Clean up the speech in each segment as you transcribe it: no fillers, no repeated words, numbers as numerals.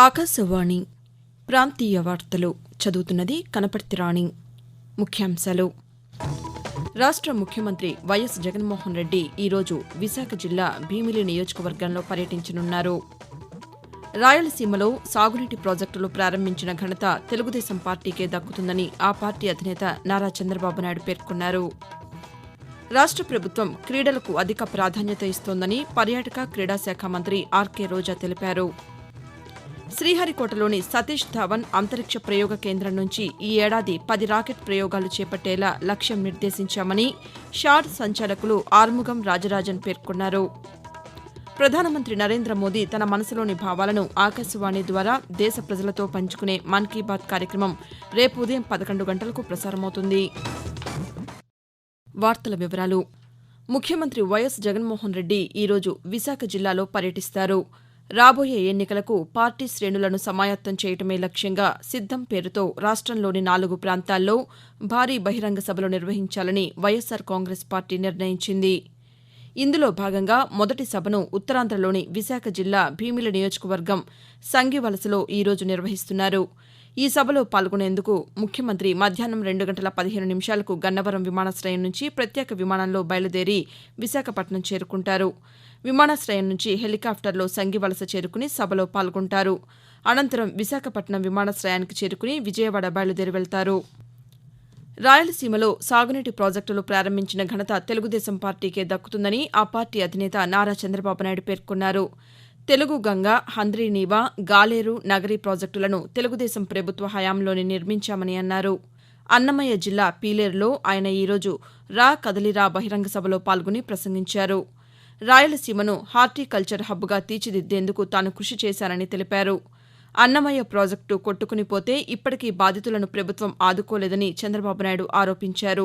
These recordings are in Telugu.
ఆకాశవాణి ప్రాంతీయ వార్తలు చదువుతున్నది కనపర్తి రాణి. ముఖ్యాంశాలు. రాష్ట్ర ముఖ్యమంత్రి వైఎస్ జగన్మోహన్ రెడ్డి ఈరోజు విశాఖ జిల్లా భీమిలి నియోజకవర్గంలో పర్యటించనున్నారు. రాయలసీమలో సాగునీటి ప్రాజెక్టులు ప్రారంభించిన ఘనత తెలుగుదేశం పార్టీకే దక్కుతుందని ఆ పార్టీ అధినేత నారా చంద్రబాబు నాయుడు పేర్కొన్నారు. రాష్ట్ర ప్రభుత్వం క్రీడలకు అధిక ప్రాధాన్యత ఇస్తోందని పర్యాటక క్రీడా శాఖ మంత్రి ఆర్కే రోజా తెలిపారు. శ్రీహరికోటలోని సతీష్ ధావన్ అంతరిక్ష ప్రయోగ కేంద్రం నుంచి ఈ ఏడాది 10 రాకెట్ ప్రయోగాలు చేపట్టేలా లక్ష్యం నిర్దేశించామని షార్ సంచాలకులు ఆర్ముగం రాజరాజన్ పేర్కొన్నారు. ప్రధానమంత్రి నరేంద్ర మోదీ తన మనసులోని భావాలను ఆకాశవాణి ద్వారా దేశ ప్రజలతో పంచుకునే మన్ కీ బాత్ కార్యక్రమం రేపు ఉదయం 11 గంటలకు ప్రసారమవుతుంది. వార్తల వివరాలు. ముఖ్యమంత్రి వైఎస్ జగన్మోహన్ రెడ్డి ఈరోజు విశాఖ జిల్లాలో పర్యటిస్తారు. రాబోయే ఎన్నికలకు పార్టీ శ్రేణులను సమాయత్తం చేయటమే లక్ష్యంగా సిద్దం పేరుతో రాష్ట్రంలోని 4 ప్రాంతాల్లో భారీ బహిరంగ సభలు నిర్వహించాలని వైఎస్సార్ కాంగ్రెస్ పార్టీ నిర్ణయించింది. ఇందులో భాగంగా మొదటి సభను ఉత్తరాంధ్రలోని విశాఖ జిల్లా భీమిలి నియోజకవర్గం సంగివలసలో ఈరోజు నిర్వహిస్తున్నారు. ఈ సభలో పాల్గొనేందుకు ముఖ్యమంత్రి మధ్యాహ్నం 2:15 గన్నవరం విమానాశ్రయం నుంచి ప్రత్యేక విమానంలో బయలుదేరి విశాఖపట్నం చేరుకుంటారు. విమానాశ్రయం నుంచి హెలికాప్టర్లో సంగివలస చేరుకుని సభలో పాల్గొంటారు. అనంతరం విశాఖపట్నం విమానాశ్రయానికి చేరుకుని విజయవాడ బయలుదేరి వెళ్తారు. రాయలసీమలో సాగునీటి ప్రాజెక్టులు ప్రారంభించిన ఘనత తెలుగుదేశం పార్టీకే దక్కుతుందని ఆ పార్టీ అధినేత నారా చంద్రబాబు నాయుడు పేర్కొన్నారు. తెలుగు గంగ, హంద్రీనీవా, గాలేరు, నగరి ప్రాజెక్టులను తెలుగుదేశం ప్రభుత్వ హయాంలోనే నిర్మించామని అన్నారు. అన్నమయ్య జిల్లా పీలేరులో ఆయన ఈరోజు రా కదలిరా బహిరంగ సభలో పాల్గొని ప్రసంగించారు. రాయలసీమను హార్టికల్చర్ హబ్గా తీర్చిదిద్దేందుకు తాను కృషి చేశానని తెలిపారు. అన్నమయ్య ప్రాజెక్టు కొట్టుకునిపోతే ఇప్పటికీ బాధితులను ప్రభుత్వం ఆదుకోలేదని చంద్రబాబు నాయుడు ఆరోపించారు.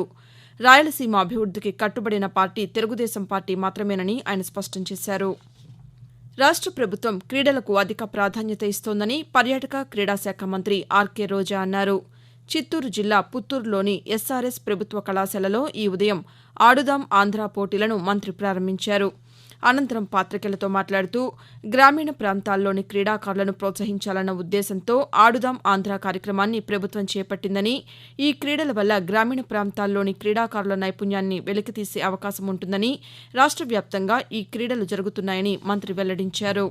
రాయలసీమ అభివృద్దికి కట్టుబడిన పార్టీ తెలుగుదేశం పార్టీ మాత్రమేనని ఆయన స్పష్టం చేశారు. రాష్ట్ర ప్రభుత్వం క్రీడలకు అధిక ప్రాధాన్యత ఇస్తోందని పర్యాటక క్రీడా శాఖ మంత్రి ఆర్కే రోజా అన్నారు. చిత్తూరు జిల్లా పుత్తూరులోని ఎస్ఆర్ఎస్ ప్రభుత్వ కళాశాలలో ఈ ఉదయం ఆడుదాం ఆంధ్ర పోటీలను మంత్రి ప్రారంభించారు. అనంతరం పాతికేయులతో మాట్లాడుతూ గ్రామీణ ప్రాంతాల్లోని క్రీడాకారులను ప్రోత్సహించాలన్న ఉద్దేశంతో ఆడుదాం ఆంధ్ర కార్యక్రమాన్ని ప్రభుత్వం చేపట్టిందని, ఈ క్రీడల వల్ల గ్రామీణ ప్రాంతాల్లోని క్రీడాకారుల నైపుణ్యాన్ని వెలికితీసే అవకాశం ఉంటుందని, రాష్ట్ర వ్యాప్తంగా ఈ క్రీడలు జరుగుతున్నాయని మంత్రి వెల్లడించారు.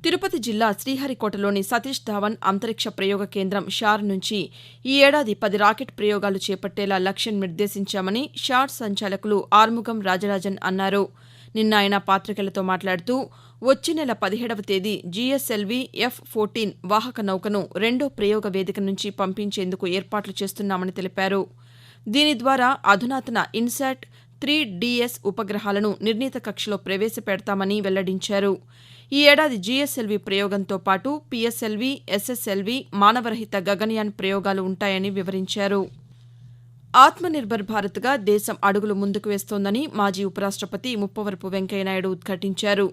తిరుపతి జిల్లా శ్రీహరికోటలోని సతీష్ ధావన్ అంతరిక్ష ప్రయోగ కేంద్రం షార్ నుంచి ఈ ఏడాది 10 రాకెట్ ప్రయోగాలు చేపట్టేలా లక్ష్యం నిర్దేశించామని షార్ సంచాలకులు ఆర్ముగం రాజరాజన్ అన్నారు. నిన్న ఆయన పాతికేయులతో మాట్లాడుతూ వచ్చే నెల 17వ తేదీ జీఎస్ఎల్వీ F-14 వాహక నౌకను రెండో ప్రయోగ వేదిక నుంచి పంపించేందుకు ఏర్పాట్లు చేస్తున్నామని తెలిపారు. దీని ద్వారా అధునాతన ఇన్శాట్ 3DS ఉపగ్రహాలను నిర్ణీత కక్షలో ప్రవేశపెడతామని వెల్లడించారు. ఈ ఏడాది జీఎస్ఎల్వీ ప్రయోగంతో పాటు పిఎస్ఎల్వీ, ఎస్ఎస్ఎల్వీ, మానవరహిత గగన్యాన్ ప్రయోగాలు ఉంటాయని వివరించారు. ఆత్మనిర్భర్ భారత్గా దేశం అడుగులు ముందుకు వేస్తోందని మాజీ ఉపరాష్టపతి ముప్పవరపు వెంకయ్యనాయుడు ఉద్ఘాటించారు.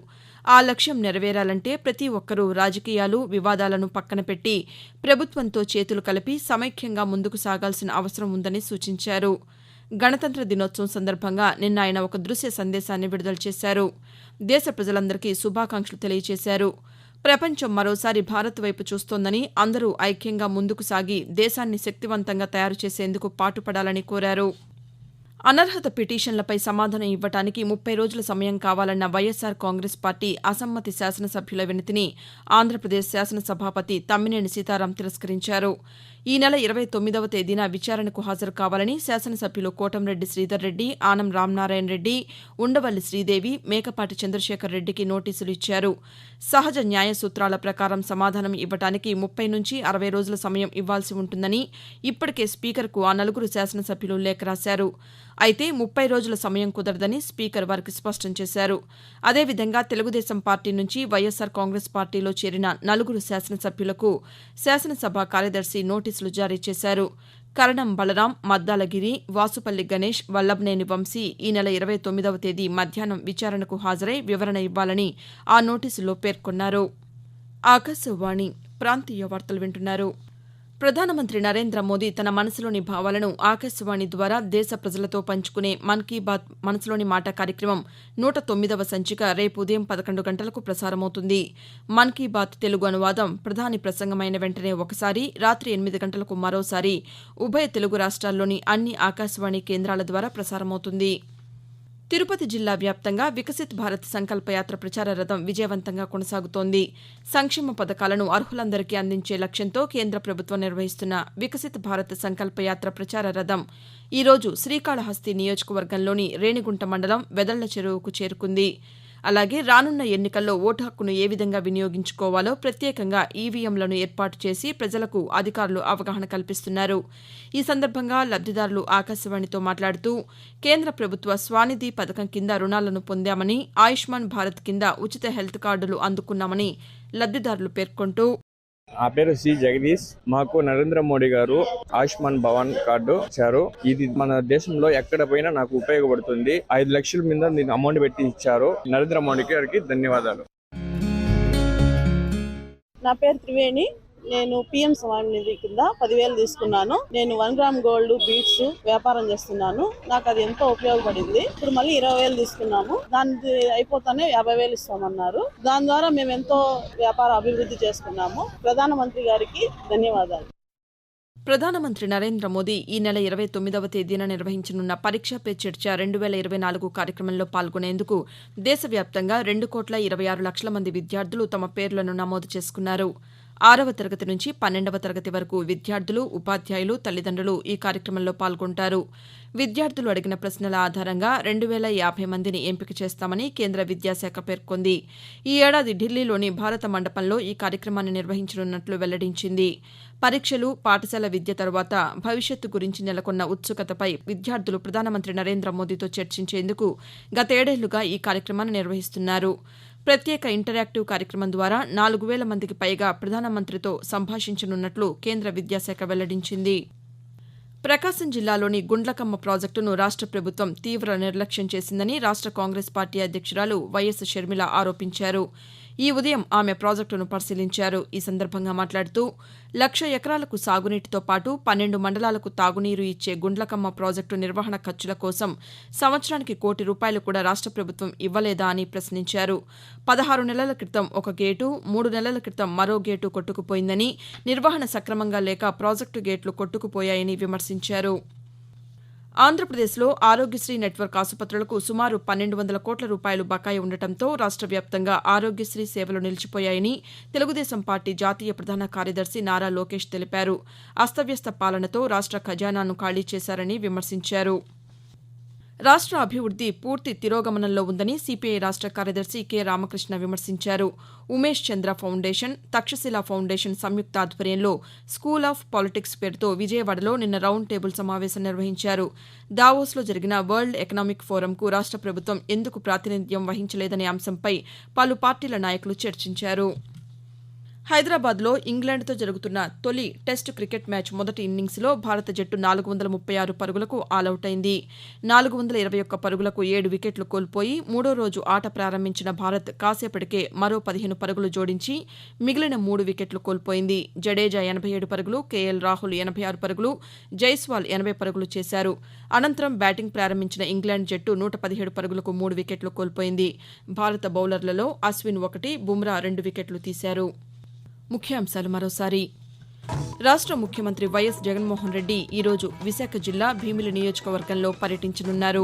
ఆ లక్ష్యం నెరవేరాలంటే ప్రతి ఒక్కరూ రాజకీయాలు, వివాదాలను పక్కనపెట్టి ప్రభుత్వంతో చేతులు కలిపి సమైక్యంగా ముందుకు సాగాల్సిన అవసరం ఉందని సూచించారు. గణతంత్ర దినోత్సవం సందర్భంగా నిన్న ఆయన ఒక దృశ్య సందేశాన్ని విడుదల చేశారు. దేశ ప్రజలందరికీ శుభాకాంక్షలు తెలియజేశారు. ప్రపంచం మరోసారి భారత్ వైపు చూస్తోందని, అందరూ ఐక్యంగా ముందుకు సాగి దేశాన్ని శక్తివంతంగా తయారు చేసేందుకు పాటుపడాలని కోరారు. అనర్హత పిటిషన్లపై సమాధానం ఇవ్వడానికి 30 రోజుల సమయం కావాలన్న వైఎస్సార్ కాంగ్రెస్ పార్టీ అసమ్మతి శాసనసభ్యుల వినతిని ఆంధ్రప్రదేశ్ శాసనసభాపతి తమ్మినేని సీతారాం తిరస్కరించారు. ఈ నెల 29వ తేదీన విచారణకు హాజరు కావాలని శాసనసభ్యులు కోటంరెడ్డి శ్రీధర్ రెడ్డి, ఆనం రామనారాయణ రెడ్డి, ఉండవల్లి శ్రీదేవి, మేకపాటి చంద్రశేఖర్ రెడ్డికి నోటీసులు ఇచ్చారు. సహజ న్యాయ సూత్రాల ప్రకారం సమాధానం ఇవ్వడానికి 30 నుంచి 60 రోజుల సమయం ఇవ్వాల్సి ఉంటుందని ఇప్పటికే స్పీకర్కు ఆ 4 శాసనసభ్యులు లేఖ రాశారు. అయితే 30 రోజుల సమయం కుదరదని స్పీకర్ వారికి స్పష్టం చేశారు. అదేవిధంగా తెలుగుదేశం పార్టీ నుంచి వైఎస్సార్ కాంగ్రెస్ పార్టీలో చేరిన 4 శాసనసభ్యులకు శాసనసభ కార్యదర్శి నోటీసులు జారీ చేశారు. కరణం బలరాం, మద్దాలగిరి, వాసుపల్లి గణేష్, వల్లభనేని వంశీ ఈ నెల 29వ తేదీ మధ్యాహ్నం విచారణకు హాజరై వివరణ ఇవ్వాలని ఆ నోటీసులో పేర్కొన్నారు. ఆకాశవాణి ప్రాంతీయ వార్తలు వింటున్నారు. ప్రధానమంత్రి నరేంద్ర మోదీ తన మనసులోని భావాలను ఆకాశవాణి ద్వారా దేశ ప్రజలతో పంచుకునే మన్ కీ బాత్ మనసులోని మాట కార్యక్రమం 109వ సంచిక రేపు ఉదయం 11 గంటలకు ప్రసారమవుతుంది. మన్ కీ బాత్ తెలుగు అనువాదం ప్రధాని ప్రసంగమైన వెంటనే ఒకసారి, రాత్రి 8 గంటలకు మరోసారి ఉభయ తెలుగు రాష్ట్రాల్లోని అన్ని ఆకాశవాణి కేంద్రాల ద్వారా ప్రసారమవుతుంది. తిరుపతి జిల్లా వ్యాప్తంగా వికసిత్ భారత్ సంకల్ప యాత్ర ప్రచార రథం విజయవంతంగా కొనసాగుతోంది. సంక్షేమ పథకాలను అర్హులందరికీ అందించే లక్ష్యంతో కేంద్ర ప్రభుత్వం నిర్వహిస్తున్న వికసిత్ భారత్ సంకల్ప యాత్ర ప్రచార రథం ఈరోజు శ్రీకాళహస్తి నియోజకవర్గంలోని రేణిగుంట మండలం వెదళ్ల చెరువుకు చేరుకుంది. అలాగే రానున్న ఎన్నికల్లో ఓటు హక్కును ఏ విధంగా వినియోగించుకోవాలో ప్రత్యేకంగా ఈవీఎంలను ఏర్పాటు చేసి ప్రజలకు అధికారులు అవగాహన కల్పిస్తున్నారు. ఈ సందర్భంగా లబ్దిదారులు ఆకాశవాణితో మాట్లాడుతూ కేంద్ర ప్రభుత్వ స్వానిధి పథకం కింద రుణాలను పొందామని, ఆయుష్మాన్ భారత్ కింద ఉచిత హెల్త్ కార్డులు అందుకున్నామని లబ్దిదారులు పేర్కొంటూ నా పేరు సి జగదీష్. మాకు నరేంద్ర మోడీ గారు ఆయుష్మాన్ భవన్ కార్డు ఇచ్చారు. ఇది మన దేశంలో ఎక్కడ పోయినా నాకు ఉపయోగపడుతుంది. 5 లక్షల మీద దీనికి అమౌంట్ పెట్టి ఇచ్చారు. నరేంద్ర మోడీ గారికి ధన్యవాదాలు. నా పేరు త్రివేణి. నేను పిఎం స్వామినిధి కింద 10,000 తీసుకున్నాను. నేను 1 గ్రామ్ గోల్డ్ బీట్స్ వ్యాపారం చేస్తున్నాను. నాకు అది ఎంతో ఉపయోగపడింది. ఇప్పుడు మళ్ళీ 20,000 తీసుకున్నాము. దాని అయిపోతానే 50,000 ఇస్తామన్నారు. దాని ద్వారా మేము ఎంతో వ్యాపార అభివృద్ధి చేసుకున్నాము. ప్రధానమంత్రి గారికి ధన్యవాదాలు. ప్రధానమంత్రి నరేంద్ర మోదీ ఈ నెల 29వ తేదీన నిర్వహించనున్న పరీక్షా పే చర్చ 2024 కార్యక్రమంలో పాల్గొనేందుకు దేశవ్యాప్తంగా 2,26,00,000 మంది విద్యార్థులు తమ పేర్లను నమోదు చేసుకున్నారు. 6వ తరగతి నుంచి 12వ తరగతి వరకు విద్యార్థులు, ఉపాధ్యాయులు, తల్లిదండ్రులు ఈ కార్యక్రమంలో పాల్గొంటారు. విద్యార్థులు అడిగిన ప్రశ్నల ఆధారంగా 2,050 మందిని ఎంపిక చేస్తామని కేంద్ర విద్యాశాఖ పేర్కొంది. ఈ ఏడాది ఢిల్లీలోని భారత మండపంలో ఈ కార్యక్రమాన్ని నిర్వహించనున్నట్లు వెల్లడించింది. పరీక్షలు, పాఠశాల విద్య తరువాత భవిష్యత్తు గురించి నెలకొన్న ఉత్సుకతపై విద్యార్థులు ప్రధానమంత్రి నరేంద్ర మోదీతో చర్చించేందుకు గతేడేళ్లుగా ఈ కార్యక్రమాన్ని నిర్వహిస్తున్నారు. ప్రత్యేక ఇంటరాక్టివ్ కార్యక్రమం ద్వారా 4,000 మందికి పైగా ప్రధానమంత్రితో సంభాషించనున్నట్లు కేంద్ర విద్యాశాఖ వెల్లడించింది. ప్రకాశం జిల్లాలోని గుండ్లకమ్మ ప్రాజెక్టును రాష్ట్ర ప్రభుత్వం తీవ్ర నిర్లక్ష్యం చేసిందని రాష్ట్ర కాంగ్రెస్ పార్టీ అధ్యక్షురాలు వైఎస్ షర్మిల ఆరోపించారు. ఈ ఉదయం ఆమె ప్రాజెక్టును పరిశీలించారు. ఈ సందర్భంగా మాట్లాడుతూ 1,00,000 ఎకరాలకు సాగునీటితో పాటు 12 మండలాలకు తాగునీరు ఇచ్చే గుండ్లకమ్మ ప్రాజెక్టు నిర్వహణ ఖర్చుల కోసం సంవత్సరానికి ₹1,00,00,000 కూడా రాష్ట్ర ప్రభుత్వం ఇవ్వలేదా అని ప్రశ్నించారు. 16 నెలల క్రితం ఒక గేటు, 3 నెలల క్రితం మరో గేటు కొట్టుకుపోయిందని, నిర్వహణ సక్రమంగా లేక ప్రాజెక్టు గేట్లు కొట్టుకుపోయాయని విమర్శించారు. ఆంధ్రప్రదేశ్లో ఆరోగ్యశ్రీ నెట్వర్క్ ఆసుపత్రులకు సుమారు ₹1,200 కోట్ల బకాయి ఉండటంతో రాష్ట్ర వ్యాప్తంగా ఆరోగ్యశ్రీ సేవలు నిలిచిపోయాయని తెలుగుదేశం పార్టీ జాతీయ ప్రధాన కార్యదర్శి నారా లోకేష్ తెలిపారు. అస్తవ్యస్త పాలనతో రాష్ట్ర ఖజానాను ఖాళీ చేశారని విమర్శించారు. రాష్ట్ర అభివృద్ది పూర్తి తిరోగమనంలో ఉందని సిపిఐ రాష్ట్ర కార్యదర్శి కె రామకృష్ణ విమర్శించారు. ఉమేష్ చంద్ర ఫౌండేషన్, తక్షశిల ఫౌండేషన్ సంయుక్త ఆధ్వర్యంలో స్కూల్ ఆఫ్ పాలిటిక్స్ పేరుతో విజయవాడలో నిన్న రౌండ్ టేబుల్ సమావేశం నిర్వహించారు. దావోస్లో జరిగిన వరల్డ్ ఎకనామిక్ ఫోరంకు రాష్ట్ర ప్రభుత్వం ఎందుకు ప్రాతినిధ్యం వహించలేదనే అంశంపై పలు పార్టీల నాయకులు చర్చించారు. హైదరాబాద్లో ఇంగ్లాండ్తో జరుగుతున్న తొలి టెస్టు క్రికెట్ మ్యాచ్ మొదటి ఇన్నింగ్స్లో భారత జట్టు 436 పరుగులకు ఆలౌటైంది. 421 పరుగులకు 7 వికెట్లు కోల్పోయి మూడో రోజు ఆట ప్రారంభించిన భారత్ కాసేపటికే మరో 15 పరుగులు జోడించి మిగిలిన 3 వికెట్లు కోల్పోయింది. జడేజా 87 పరుగులు, కేఎల్ రాహుల్ 86 పరుగులు, జైస్వాల్ 80 పరుగులు చేశారు. అనంతరం బ్యాటింగ్ ప్రారంభించిన ఇంగ్లాండ్ జట్టు 117 పరుగులకు 3 వికెట్లు కోల్పోయింది. భారత బౌలర్లలో అశ్విన్ 1, బుమ్రా 2 వికెట్లు తీశారు. ముఖ్యాంశాలు మరోసారి. రాష్ట్ర ముఖ్యమంత్రి వైఎస్ జగన్మోహన్ రెడ్డి ఈరోజు విశాఖ జిల్లా భీమిలి నియోజకవర్గంలో పర్యటించనున్నారు.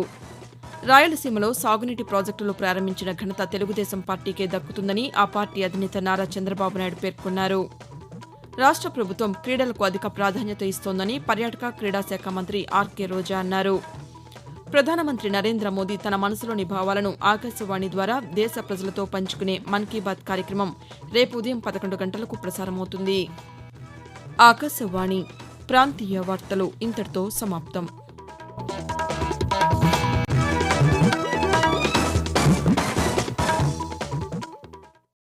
రాయలసీమలో సాగునీటి ప్రాజెక్టులు ప్రారంభించిన ఘనత తెలుగుదేశం పార్టీకే దక్కుతుందని ఆ పార్టీ అధినేత నారా చంద్రబాబు నాయుడు పేర్కొన్నారు. రాష్ట్ర ప్రభుత్వం క్రీడలకు అధిక ప్రాధాన్యత ఇస్తోందని పర్యాటక క్రీడా శాఖ మంత్రి ఆర్కే రోజా అన్నారు. ప్రధానమంత్రి నరేంద్ర మోదీ తన మనసులోని భావాలను ఆకాశవాణి ద్వారా దేశ ప్రజలతో పంచుకునే మన్ కీ బాత్ కార్యక్రమం రేపు ఉదయం 11 గంటలకు ప్రసారమవుతుంది. ఆకాశవాణి ప్రాంతీయ వార్తలు ఇంతటితో సమాప్తం.